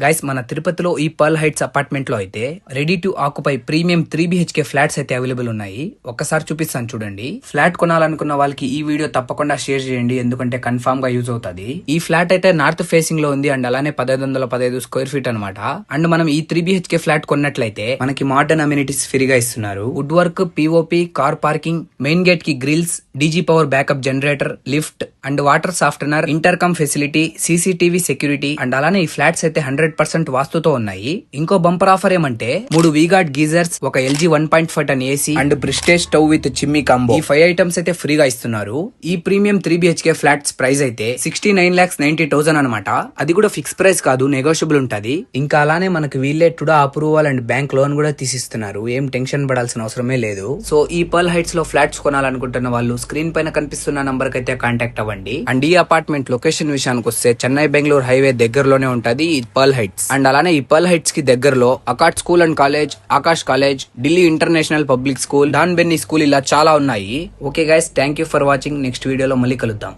Guys మన తిరుపతిలో ఈ పర్ల్ హైట్స్ అపార్ట్మెంట్ లో అయితే ready to occupy premium 3 BHK flats అయితే అవైలబుల్ ఉన్నాయి. ఒక్కసారి చూపిస్తాను చూడండి. ఫ్లాట్ కొనాలనుకున్న వాళ్ళకి ఈ వీడియో తప్పకుండా షేర్ చేయండి, ఎందుకంటే కన్ఫామ్ గా యూజ్ అవుతుంది. ఈ ఫ్లాట్ అయితే నార్త్ ఫేసింగ్ లో ఉంది అండ్ అలానే 1515 స్క్వేర్ ఫీట్ అనమాట. అండ్ మనం ఈ 3 BHK ఫ్లాట్ కొన్నట్లయితే మనకి మోడర్న్ అమ్యూనిటీస్ ఫ్రీగా ఇస్తున్నారు. Wood work, POP, car parking, main gate కి grills, DG power backup generator, lift and water softener, intercom facility, CCTV security and అలానే ఈ ఫ్లాట్స్ అయితే 100% వాస్తుతో ఉన్నాయి. ఇంకో బంపర్ ఆఫర్ ఏమంటే 3 వీగార్డ్ గీజర్స్, ఒక LG 1.5 ton AC and Prestige stove with chimney combo, ఈ 5 items అయితే ఫ్రీగా ఇస్తున్నారు. ఈ ప్రీమియం 3 BHK ఫ్లాట్స్ ప్రైస్ అయితే 69,90,000 అనమాట. అది కూడా ఫిక్స్ ప్రైస్ కాదు, నెగోషియబుల్ ఉంటది. ఇంకా అలానే మనకి వీళ్ళే టుడా అప్రూవల్ అండ్ బ్యాంక్ లోన్ కూడా తీసిస్తున్నారు. ఏం టెన్షన్ పడాల్సిన అవసరమే లేదు. సో ఈ పర్ల్ హైట్స్ లో ఫ్లాట్స్ కొనాలనుకుంటున్న వాళ్ళు స్క్రీన్ పైన కనిపిస్తున్న నంబర్ కి అయితే కాంటాక్ట్ అవ్వండి. అండ్ ఈ అపార్ట్మెంట్ లొకేషన్ విషయానికి వస్తే చెన్నై బెంగళూరు హైవే దగ్గరలోనే ఉంటది ఈ పర్ల్ హైట్స్. అండ్ అలానే ఈ పర్ల్ హైట్స్ కి దగ్గరలో అకాట్ school and college, Aakash college, Delhi international public school, డాన్ బెన్నీ స్కూల్ ఇలా చాలా ఉన్నాయి. Okay guys, thank you for watching. Next వీడియోలో మళ్ళీ కలుద్దాం.